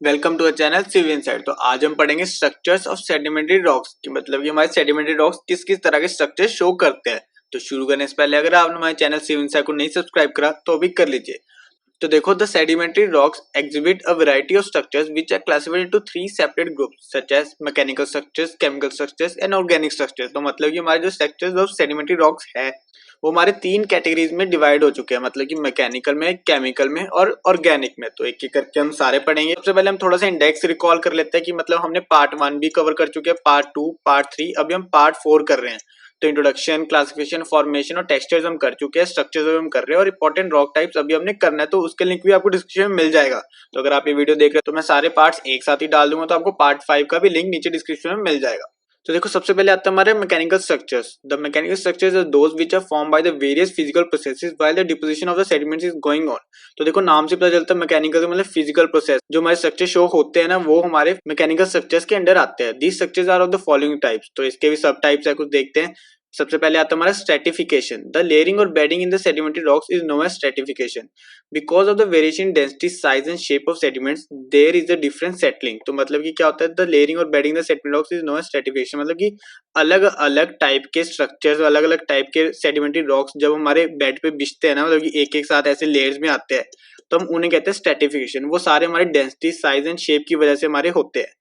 Welcome to a channel civil inside. तो आज हम पढ़ेंगे स्ट्रक्चर्स ऑफ सेडिमेंट्री रॉक्स की मतलब कि हमारे सेडिमेंट्री रॉक्स किस किस तरह के स्ट्रक्चर शो करते हैं। तो शुरू करने से पहले अगर आपने हमारे चैनल सिविल इनसाइड को नहीं सब्सक्राइब करा तो भी कर लीजिए। तो देखो, the sedimentary rocks exhibit a variety of structures which are classified into three separate groups such as mechanical structures, chemical structures and organic structures। तो मतलब कि हमारे जो स्ट्रक्चर्स ऑफ सेडिमेंट्री रॉक्स है वो हमारे तीन कैटेगरीज में डिवाइड हो चुके हैं, मतलब कि मैकेनिकल में, केमिकल में और ऑर्गेनिक में। तो एक एक करके हम सारे पढ़ेंगे। सबसे पहले हम थोड़ा सा इंडेक्स रिकॉल कर लेते हैं कि मतलब हमने पार्ट 1 भी कवर कर चुके हैं, पार्ट 2, पार्ट 3, अभी हम पार्ट 4 कर रहे हैं। तो इंट्रोडक्शन, क्लासिफिकेशन, फॉर्मेशन और टेक्सचर्स हम कर चुके हैं, स्ट्रक्चर्स हम कर रहे हैं और इंपॉर्टेंट रॉक टाइप्स अभी हमने करना है। तो उसके लिंक भी आपको डिस्क्रिप्शन में मिल जाएगा। तो अगर आप ये वीडियो देख रहे हो तो मैं सारे पार्ट्स एक साथ ही डाल दूंगा, तो आपको पार्ट 5 का भी लिंक नीचे डिस्क्रिप्शन में मिल जाएगा। तो देखो, सबसे पहले आता है हमारे mechanical structures. The mechanical structures are those which are formed by the various physical processes while the deposition of the sediments is going on. तो देखो, नाम से पता चलता है मैकेनिकल मतलब फिजिकल प्रोसेस। जो हमारे स्ट्रक्चर शो होते हैं ना, वो हमारे मैकेनिकल स्ट्रक्चर्स के अंडर आते हैं। These structures are of the following types. तो इसके भी सब टाइप्स है, कुछ देखते हैं। सबसे पहले आता है हमारा स्ट्रेटिफिकेशन। द लेयरिंग और bedding in the sedimentary rocks is known as stratification. Because of the variation in density, size and shape of sediments there is a different settling. तो मतलब कि क्या होता है, द लेयरिंग और bedding the sedimentary rocks is known as stratification. मतलब कि अलग अलग टाइप के स्ट्रक्चर्स, अलग अलग टाइप के सेडिमेंट्री रॉक्स जब हमारे बेड पे बिछते हैं ना, मतलब कि एक एक साथ ऐसे लेयर्स में आते हैं, तो हम उन्हें कहते हैं स्ट्रेटिफिकेशन। वो सारे हमारे डेंसिटी, साइज एंड शेप की वजह से हमारे होते हैं।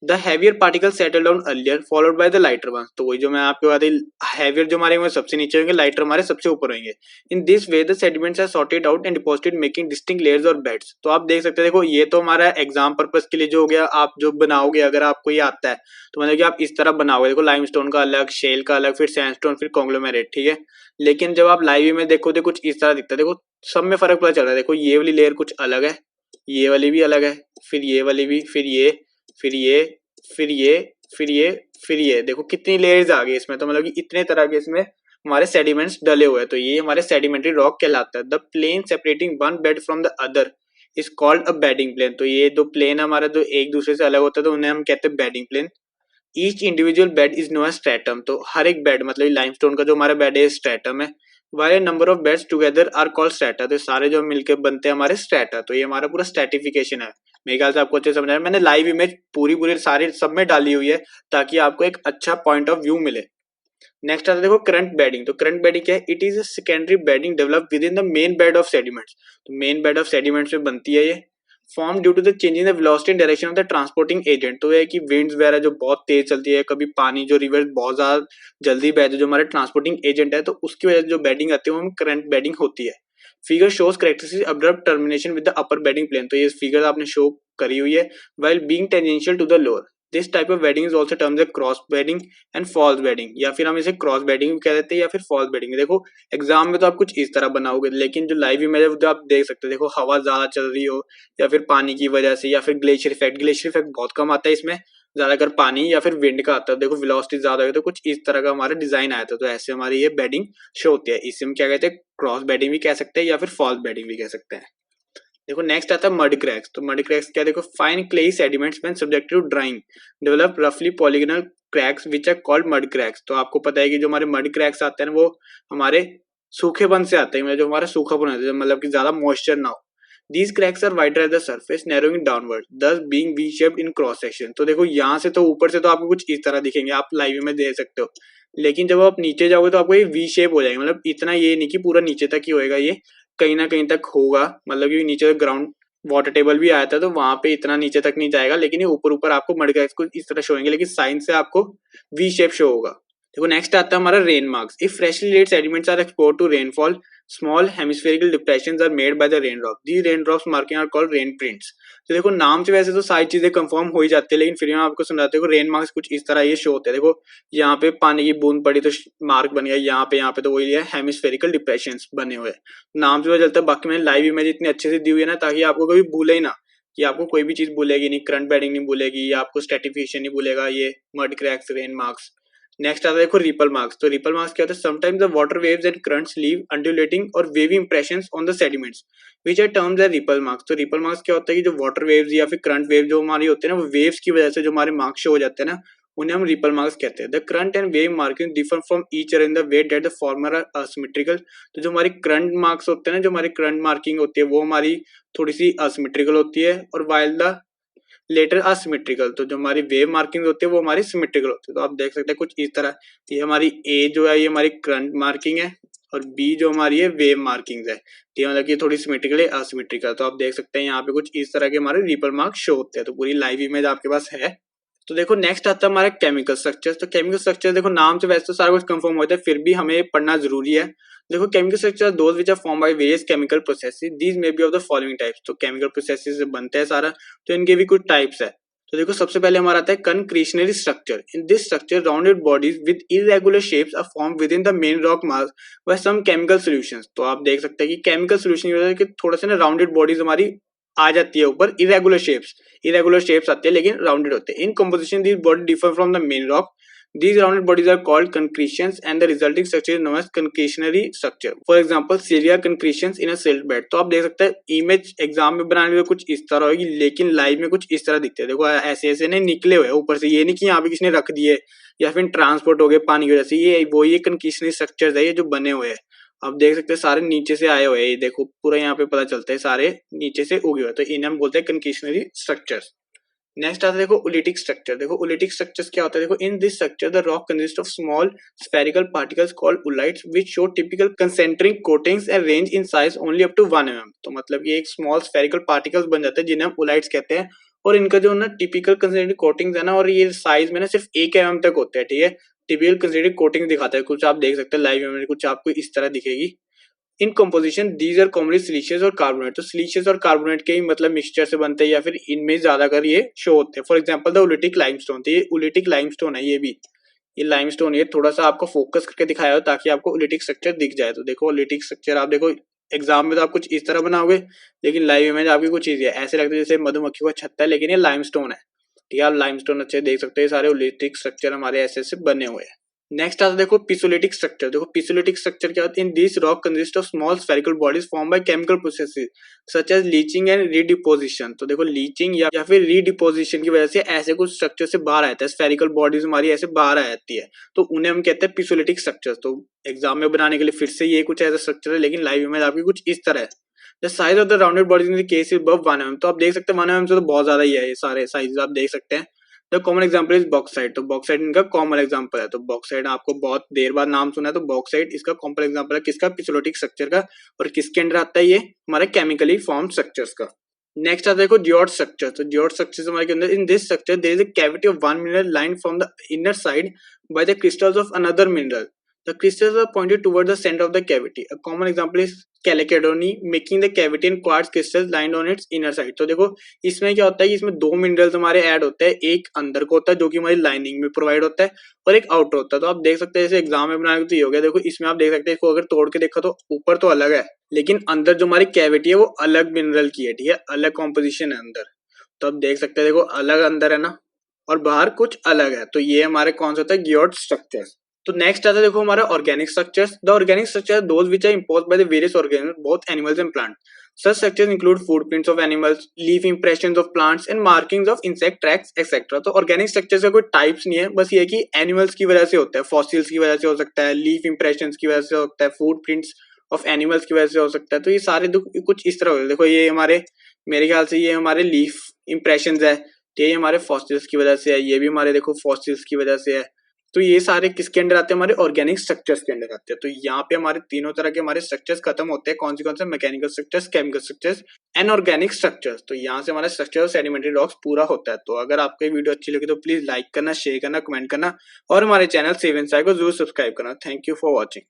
The heavier particle settle down earlier followed by the lighter ones. तो वही जो मैं आपको बता दी, हैवियर जो हमारे सबसे नीचे होंगे, लाइटर हमारे सबसे ऊपर होंगे। In this way the sediments are sorted out and deposited making distinct layers और बेड्स। तो आप देख सकते हैं, देखो ये तो हमारा एग्जाम पर्पस के लिए जो हो गया। आप जो बनाओगे, अगर आपको ये आता है तो मतलब कि आप इस तरह बनाओगे। देखो, लाइमस्टोन का अलग, शेल का अलग, फिर सैंडस्टोन, फिर कॉन्ग्लोमेरेट, ठीक है। लेकिन जब आप लाइव में देखो तो कुछ इस तरह दिखता है। देखो, सब में फर्क पता चल रहा है। देखो, ये वाली लेयर कुछ अलग है, ये वाली भी अलग है, फिर ये वाली भी, फिर ये, फिर ये, फिर ये, फिर ये, फिर ये। देखो कितनी लेयर्स आ गई इसमें। तो मतलब कि इतने तरह के इसमें हमारे सेडिमेंट्स डले हुए हैं। तो ये हमारे सेडिमेंट्री रॉक कहलाता है। The plane separating one bed from the other is called a bedding plane. तो ये दो प्लेन हमारे जो एक दूसरे से अलग होता है तो उन्हें हम कहते हैं bedding plane. Each individual bed is known as stratum. तो हर एक बेड, मतलब लाइमस्टोन का जो हमारा बेड है स्ट्रेटम है। While number of beds together are called strata. तो सारे जो मिलकर बनते हैं हमारे स्ट्रेटा। तो ये हमारा पूरा स्ट्रेटिफिकेशन है। मेरे ख्याल से आपको अच्छे समझ आया। मैंने लाइव इमेज पूरी पूरी सारी सब में डाली हुई है ताकि आपको एक अच्छा पॉइंट ऑफ व्यू मिले। नेक्स्ट आता है देखो करंट बेडिंग। तो करंट बेडिंग क्या है? It is a secondary bedding develop within the main bed of sediments. तो मेन बेड ऑफ सेडिमेंट्स में बनती है ये। Form due to the change in the velocity and direction of the transporting agent. तो ये है कि winds वगैरह जो बहुत तेज चलती है, कभी पानी जो रिवर बहुत ज्यादा जल्दी बहते है, जो हमारे ट्रांसपोर्टिंग एजेंट है, तो उसकी वजह से जो बेडिंग आती है वो करंट बेडिंग होती है। Figure shows characteristic abrupt termination with the upper bedding plane. तो ये फिगर आपने शो करी हुई है। While being tangential to the lower, this type of bedding is also termed as cross bedding and false bedding, या फिर हम इसे क्रॉस बेडिंग भी कह देते हैं या फिर फॉल्स बेडिंग। देखो, एग्जाम में तो आप कुछ इस तरह बनाओगे, लेकिन जो लाइव इमेज है तो आप देख सकते हो। देखो, हवा ज्यादा चल रही हो या फिर पानी की वजह से, या फिर ग्लेशियर इफेक्ट। ग्लेशियर इफेक्ट बहुत कम आता है इसमें, ज्यादातर पानी या फिर विंड का आता है। देखो, वेलोसिटी ज्यादा है तो कुछ इस तरह का हमारा डिजाइन आया था। तो ऐसे हमारी ये बेडिंग शो होती है। इसे हम क्या कहते हैं? क्रॉस बेडिंग भी कह सकते हैं या फिर फॉल्स बेडिंग भी कह सकते हैं। देखो, नेक्स्ट आता है मड क्रैक्स। तो मड क्रैक्स क्या? देखो, fine clay sediments when subjected to drying develop रफली polygonal cracks which are called mud cracks. तो आपको पता है कि जो हमारे मड क्रैक्स आते हैं वो हमारे सूखेपन से आते हैं, जो हमारा सूखापन होता है, मतलब कि ज्यादा मॉइस्चर ना हो। These cracks are wider at the surface, narrowing downward, thus being V-shaped in cross section। तो देखो, यहाँ से तो ऊपर से तो आपको कुछ इस तरह दिखेंगे, आप लाइव में देख सकते हो। लेकिन जब आप नीचे जाओगे तो आपको ये वी शेप हो जाएगा। मतलब इतना ये नहीं कि पूरा नीचे तक ही होएगा, ये कहीं ना कहीं तक होगा। मतलब कि नीचे ग्राउंड वाटर टेबल भी आया था तो वहां पे इतना नीचे तक नहीं जाएगा, लेकिन ये ऊपर ऊपर आपको मड क्रैक्स को इस तरह शो होंगे, लेकिन साइन से आपको वी शेप शो होगा। देखो, नेक्स्ट आता है हमारा rain marks. If freshly laid sediments are exposed to rainfall, small hemispherical depressions are made by the raindrop. These raindrops marking are called rain prints। तो देखो, नाम से वैसे तो सारी चीजें कंफर्म हो ही जाती है, लेकिन फिर मैं आपको समझाते हैं। रेन मार्क्स कुछ इस तरह ये शो होते हैं। देखो, यहाँ पे पानी की बूंद पड़ी तो मार्क बन गया, यहाँ पे तो वही है, हेमिस्फेरिकल डिप्रेशंस बने हुए। नाम से पता चलता है। बाकी मैंने लाइव इमेज इतनी अच्छे से दी हुई है ना, ताकि आपको कभी भूले ही ना, कि आपको कोई भी चीज भूलेगी नहीं, करंट बेडिंग नहीं भूलेगी, या आपको स्ट्रेटिफिकेशन नहीं भूलेगा, ये mud cracks, rain marks. Next आता है देखो रिपल मार्क्स। तो रिपल मार्क्स क्या होता है? Sometimes the water waves and currents leave undulating और wavy impressions on the sediments which are termed as ripple marks. तो रिपल मार्क्स क्या होता है कि जो वाटर वेव्स या फिर करंट वेव जो हमारी होते हैं ना, वो वेव्स की वजह से जो हमारे मार्क्स शो हो जाते हैं ना, उन्हें हम रिपल मार्क्स कहते हैं। The current and wave marking differ from each other in the way that the former are asymmetrical. तो जो हमारी करंट मार्क्स होते हैं ना, जो हमारी करंट मार्किंग होती है वो हमारी थोड़ी सी असिमेट्रिकल होती है, और वाइल द लेटर असिमेट्रिकल। तो जो हमारी वेव मार्किंग होती है वो हमारी सिमेट्रिकल होती है। तो आप देख सकते हैं कुछ इस तरह, ये हमारी ए जो है ये हमारी करंट मार्किंग है और बी जो हमारी है वेव मार्किंग है। ये मतलब कि थोड़ी सिमेट्रिकल है असिमेट्रिकल। तो आप देख सकते हैं यहाँ पे कुछ इस तरह के हमारे रिपल मार्क शो होते हैं। तो पूरी लाइव इमेज आपके पास है। तो देखो नेक्स्ट आता है हमारा केमिकल स्ट्रक्चर। तो केमिकल स्ट्रक्चर देखो नाम से वैसे तो सारा कुछ कंफर्म होता है, फिर भी हमें पढ़ना जरूरी है। देखो chemical structure those which are form by various chemical processes, these may be of the following types. तो केमिकल प्रोसेसेस से बनता है सारा, तो इनके भी कुछ टाइप्स है। तो देखो सबसे पहले हमारा आता है concretionary structure. In this structure rounded bodies with irregular shapes are form within the main rock mass by some chemical solutions. तो आप देख सकते हैं कि केमिकल सॉल्यूशन की वजह से थोड़ा सा ना राउंडेड बॉडीज हमारी आ जाती है ऊपर, इरेगुलर शेप्स आती है लेकिन राउंडेड होते हैं। In composition these body differ from the main rock. These rounded bodies are called concretions and the resulting structure is known as concretionary structure. For example, cilia concretions in a silt bed. तो आप देख सकते हैं image exam में बनाने में कुछ इस तरह होगी, लेकिन लाइव में कुछ इस तरह दिखते हैं। देखो ऐसे ऐसे नहीं निकले हुए ऊपर से, ये नहीं कि यहाँ पे किसी ने रख दिए या फिर ट्रांसपोर्ट हो गए पानी की वजह से। ये वो ये कंक्रीशनरी स्ट्रक्चर है ये जो बने हुए हैं। आप देख सकते हैं सारे नीचे से आए हुए हैं, ये देखो पूरा यहाँ पे पता चलता है सारे नीचे से उगे हुए। तो इन्हें हम बोलते हैं कंक्रीशनरी स्ट्रक्चर्स। नेक्स्ट आता है देखो उलिटिक स्ट्रक्चर। देखो उलिटिक स्ट्रक्चर्स क्या होता है, देखो in this structure the rock consist of small spherical particles called oolites which show typical concentric coatings and range in size only up to 1 mm। तो मतलब ये एक स्मॉल स्फेरिकल पार्टिकल्स बन जाते हैं जिन्हें हम उलाइट्स कहते हैं, और इनका जो ना टिपिकल कंसेंट्रिक कोटिंग्स है ना, और ये साइज में ना सिर्फ 1 mm तक होते हैं। ठीक है, टिपिकल कंसेंट्रिक कोटिंग दिखाता है कुछ, आप देख सकते हैं लाइव में कुछ आपको इस तरह दिखेगी। In composition these are commonly siliceous और कार्बोनेट। तो सिलिशियस और कार्बोनेट के ही मतलब मिक्सचर से बनते हैं या फिर इनमें ज्यादातर ये शो होते हैं। For example the oolitic limestone. तो ये उलिटिक लाइमस्टोन है, ये भी ये लाइमस्टोन, ये थोड़ा सा आपको फोकस करके दिखाया हो ताकि आपको उलिटिक स्ट्रक्चर दिख जाए। तो देखो उलिटिक स्ट्रक्चर आप देखो एग्जाम में तो आप कुछ इस तरह बनाओगे, लेकिन लाइव इमेज आपकी कुछ इजी है, ऐसे लगता है जैसे मधुमक्खी को छत्ता है, लेकिन ये लाइमस्टोन है। ठीक है, आप लाइमस्टोन अच्छे देख सकते हैं, सारे उलिटिक स्ट्रक्चर हमारे ऐसे ऐसे बने हुए हैं। नेक्स्ट आता है देखो पिसोलिटिक स्ट्रक्चर। देखो पिसोलिटिक स्ट्रक्चर क्या होता है, in this rock consist of small spherical bodies form by chemical processes such as leaching and redeposition. तो देखो लीचिंग या फिर रीडिपोजिशन की वजह से ऐसे कुछ स्ट्रक्चर से बाहर आता है, स्फेरिकल बॉडीज हमारी ऐसे बाहर आ जाती है, तो उन्हें हम कहते हैं पिसोलिटिक स्ट्रक्चर। तो एग्जाम में बनाने के लिए फिर से ये कुछ ऐसा स्ट्रक्चर है, लेकिन लाइव इमेज आपकी कुछ इस तरह है। The size of the rounded bodies in the case is above 1 mm। तो आप देख सकते हैं 1 mm से तो बहुत ज्यादा ही है, ये सारे साइज आप देख सकते हैं। The common example is bauxite. तो बॉक्साइट इनका कॉमन एग्जाम्पल है। तो बॉक्साइट आपको बहुत देर बाद नाम सुना है, तो बॉक्साइट इसका कॉमन एग्जाम्पल है किसका, पिसोलिटिक स्ट्रक्चर का। और किसके अंडर आता है, ये हमारे केमिकली फॉर्म स्ट्रक्चर्स का। नेक्स्ट आता है देखो जियोट स्ट्रक्चर। तो जियोट स्ट्रक्चर हमारे अंदर in this structure there is a cavity of one mineral line from the inner side by the crystals of another mineral. The crystals are pointed toward the center of the cavity. A common example is Chalcedony, making the cavity and quartz crystals lined on its inner side. तो देखो इसमें क्या होता है कि इसमें दो minerals हमारे ऐड होते हैं, एक अंदर को होता है जो कि हमारी लाइनिंग में प्रोवाइड होता है, और एक आउटर होता है। तो आप देख सकते हैं जैसे एग्जाम में बनाने तो ये हो गया। देखो इसमें आप देख सकते हैं, इसको अगर तोड़ के देखो तो ऊपर तो अलग है, लेकिन अंदर जो हमारी कैविटी है वो अलग मिनरल की है। ठीक है, अलग कॉम्पोजिशन है अंदर। तो आप देख सकते हैं देखो अलग अंदर है ना, और बाहर कुछ अलग है। तो ये हमारे कौन सा होता है, जियोट स्ट्रक्चर। तो नेक्स्ट आता है देखो हमारा organic structures. The organic structure those which are imposed by the various organisms both animals and plant. Such structures include footprints of animals, leaf impressions of plants and markings of insect tracks etc. तो organic structures का कोई types नहीं है, बस ये है कि animals की वजह से होता है, फॉसिल्स की वजह से हो सकता है, लीफ इंप्रेशंस की वजह से हो सकता है, फुटप्रिंट्स ऑफ एनिमल्स की वजह से हो सकता है। तो ये सारे कुछ इस तरह होते हैं। देखो ये हमारे, मेरे ख्याल से ये हमारे लीफ इंप्रेशंस है, ये हमारे फॉसिल्स की वजह से है, ये भी हमारे देखो फॉसिल्स की वजह से है। तो ये सारे किसके अंडर आते हैं, हमारे ऑर्गेनिक स्ट्रक्चर्स के अंडर आते हैं। तो यहाँ पे हमारे तीनों तरह के हमारे स्ट्रक्चर्स खत्म होते हैं। कौन से, mechanical structures, chemical structures and organic structures. तो यहाँ से हमारा स्ट्रक्चर ऑफ सेडिमेंट्री रॉक्स पूरा होता है। तो अगर आपको ये वीडियो अच्छी लगी तो प्लीज लाइक करना, शेयर करना, कमेंट करना, और हमारे चैनल सेव एंड साई को जरूर सब्सक्राइब करना। Thank you for watching.